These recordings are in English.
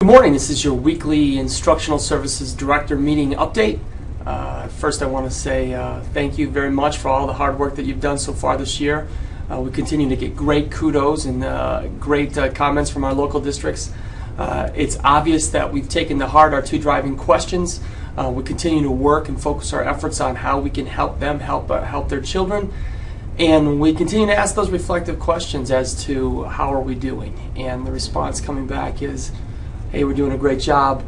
Good morning. This is your weekly Instructional Services Director meeting update. First, I want to say thank you very much for all the hard work that you've done so far this year. We continue to get great kudos and great comments from our local districts. It's obvious that we've taken to heart our two driving questions. We continue to work and focus our efforts on how we can help them help their children. And we continue to ask those reflective questions as to how are we doing. And the response coming back is, hey, we're doing a great job,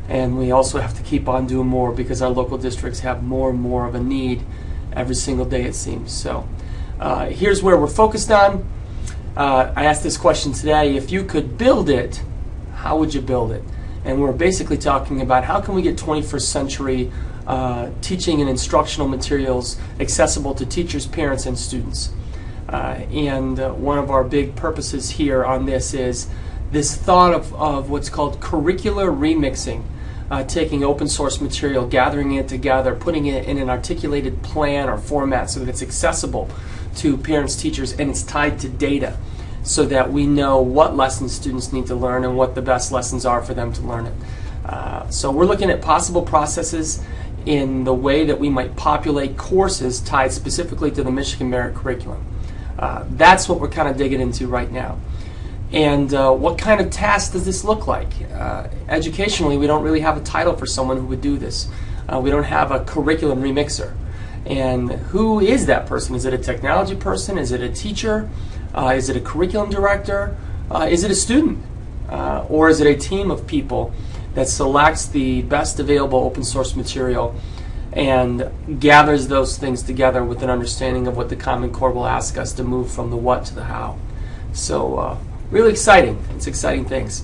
and we also have to keep on doing more because our local districts have more and more of a need every single day, it seems. So here's where we're focused on. I asked this question today: if you could build it, how would you build it? And we're basically talking about how can we get 21st century teaching and instructional materials accessible to teachers, parents, and students. And one of our big purposes here on this is this thought of what's called curricular remixing, taking open source material, gathering it together, putting it in an articulated plan or format so that it's accessible to parents, teachers, and it's tied to data so that we know what lessons students need to learn and what the best lessons are for them to learn it. So we're looking at possible processes in the way that we might populate courses tied specifically to the Michigan Merit Curriculum. That's what we're kind of digging into right now. And what kind of task does this look like? Educationally, we don't really have a title for someone who would do this. We don't have a curriculum remixer. And who is that person? Is it a technology person? Is it a teacher? Is it a curriculum director? Is it a student? Or is it a team of people that selects the best available open source material and gathers those things together with an understanding of what the Common Core will ask us to move from the what to the how? So really exciting. It's exciting things.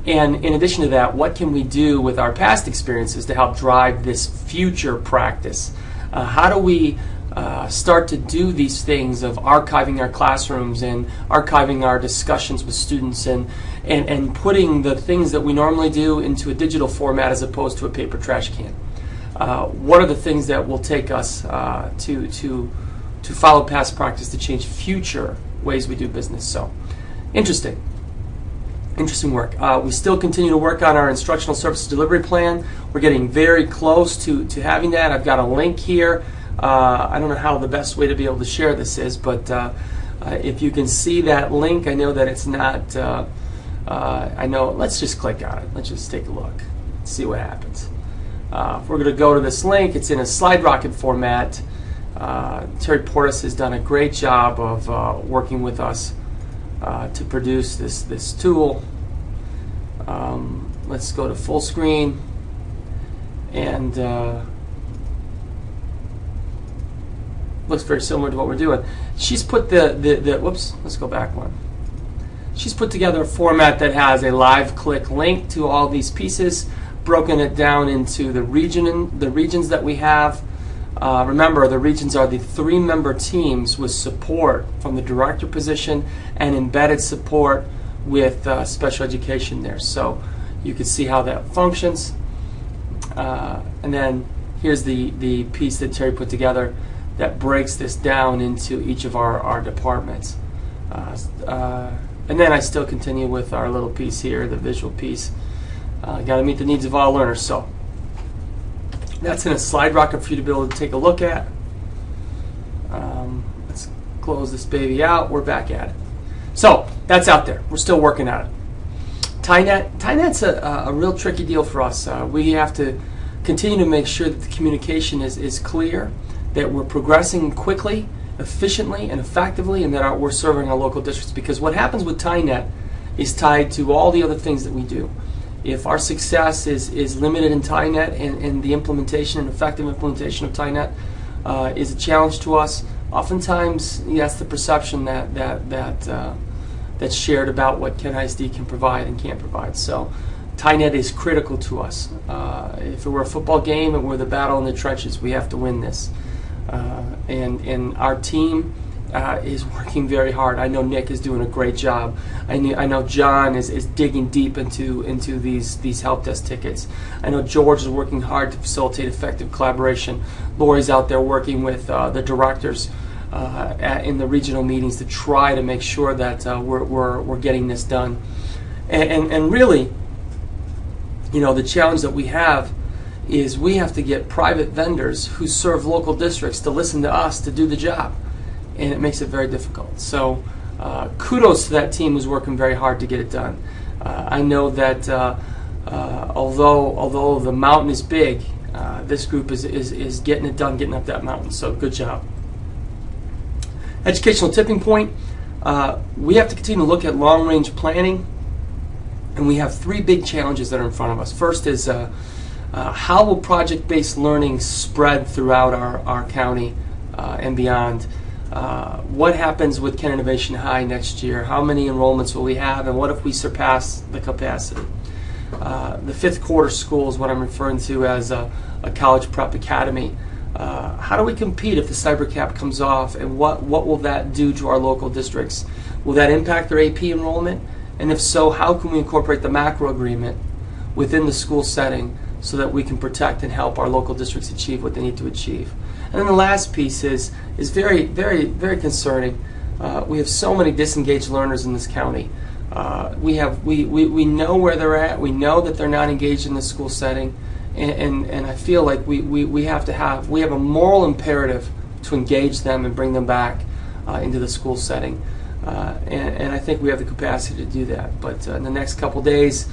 And in addition to that, what can we do with our past experiences to help drive this future practice? How do we start to do these things of archiving our classrooms and archiving our discussions with students and putting the things that we normally do into a digital format as opposed to a paper trash can? What are the things that will take us to follow past practice to change future ways we do business? So interesting work. We still continue to work on our instructional services delivery plan. We're getting very close to having that. I've got a link here. I don't know how the best way to be able to share this is, but if you can see that link, I know that it's not, I know, let's just click on it. Let's just take a look, see what happens. If we're going to go to this link, it's in a slide rocket format. Terry Portis has done a great job of working with us to produce this tool. Let's go to full screen, and looks very similar to what we're doing. She's put whoops, let's go back one. She's put together a format that has a live click link to all these pieces, broken it down into the regions that we have. Remember, the regions are the 3-member teams with support from the director position and embedded support with special education there. So you can see how that functions. And then here's the piece that Terry put together that breaks this down into each of our departments. And then I still continue with our little piece here, the visual piece. Got to meet the needs of all learners. So that's in a slide rocket for you to be able to take a look at. Let's close this baby out. We're back at it. So that's out there. We're still working on it. TieNet's a real tricky deal for us. We have to continue to make sure that the communication is clear, that we're progressing quickly, efficiently, and effectively, and that we're serving our local districts. Because what happens with TieNet is tied to all the other things that we do. If our success is limited in TieNet and the implementation and effective implementation of TieNet is a challenge to us, oftentimes that's the perception that's shared about what Kent ISD can provide and can't provide. So TieNet is critical to us. If it were a football game and we're the battle in the trenches, we have to win this. And our team is working very hard. I know Nick is doing a great job. I know John is digging deep into these help desk tickets. I know George is working hard to facilitate effective collaboration. Lori's out there working with the directors in the regional meetings to try to make sure that we're getting this done. And really, the challenge that we have is we have to get private vendors who serve local districts to listen to us to do the job, and it makes it very difficult. So kudos to that team who's working very hard to get it done. I know that although the mountain is big, this group is getting it done, getting up that mountain, so good job. Educational tipping point. We have to continue to look at long-range planning, and we have three big challenges that are in front of us. First is how will project-based learning spread throughout our county and beyond? What happens with Kent Innovation High next year? How many enrollments will we have, and what if we surpass the capacity? The fifth quarter school is what I'm referring to as a college prep academy. How do we compete if the cyber cap comes off, and what will that do to our local districts? Will that impact their AP enrollment? And if so, how can we incorporate the macro agreement within the school setting so that we can protect and help our local districts achieve what they need to achieve? And then the last piece is very, very, very concerning. We have so many disengaged learners in this county. We know where they're at. We know that they're not engaged in the school setting. And I feel like we have a moral imperative to engage them and bring them back into the school setting, and I think we have the capacity to do that. But in the next couple days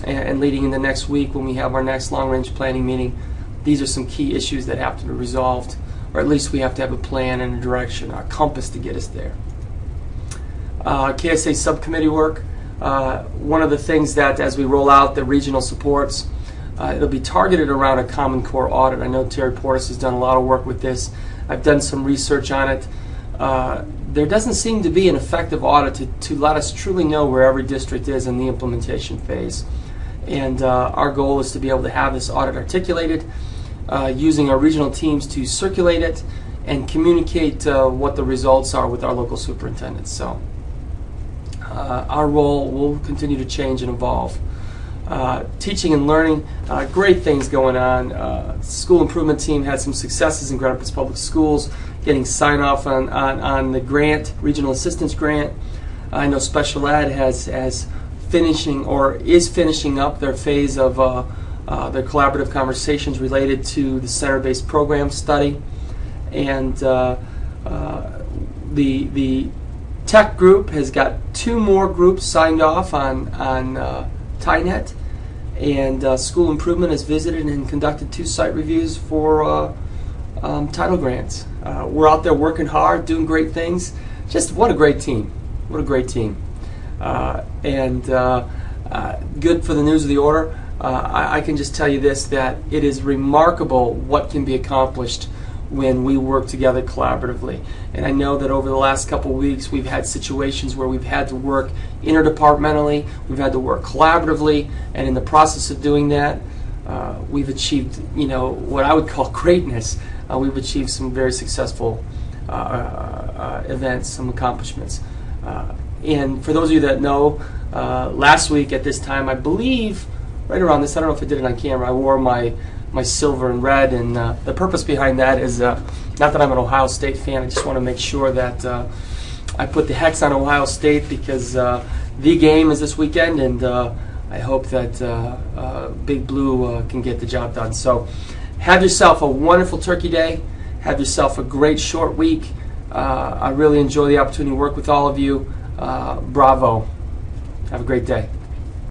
and leading into next week, when we have our next long-range planning meeting, these are some key issues that have to be resolved, or at least we have to have a plan and a direction, a compass to get us there. KSA subcommittee work. One of the things that as we roll out the regional supports, it'll be targeted around a Common Core audit. I know Terry Portis has done a lot of work with this. I've done some research on it. There doesn't seem to be an effective audit to let us truly know where every district is in the implementation phase. And our goal is to be able to have this audit articulated, using our regional teams to circulate it and communicate what the results are with our local superintendents. So our role will continue to change and evolve. Teaching and learning, great things going on. School improvement team had some successes in Grand Rapids Public Schools, getting sign off on the grant, regional assistance grant. I know special ed is finishing up their phase of their collaborative conversations related to the center-based program study, and the tech group has got 2 more groups signed off on TieNet, and school improvement has visited and conducted 2 site reviews for title grants. We're out there working hard, doing great things. Just what a great team! What a great team! And good for the news of the order. I can just tell you this, that it is remarkable what can be accomplished when we work together collaboratively. And I know that over the last couple of weeks we've had situations where we've had to work interdepartmentally, we've had to work collaboratively, and in the process of doing that, we've achieved, what I would call greatness. We've achieved some very successful events, some accomplishments. And for those of you that know, last week at this time, I believe, right around this, I don't know if I did it on camera, I wore my silver and red, and the purpose behind that is not that I'm an Ohio State fan. I just want to make sure that I put the hex on Ohio State, because the game is this weekend, and I hope that Big Blue can get the job done. So have yourself a wonderful Turkey Day. Have yourself a great short week. I really enjoy the opportunity to work with all of you. Bravo. Have a great day.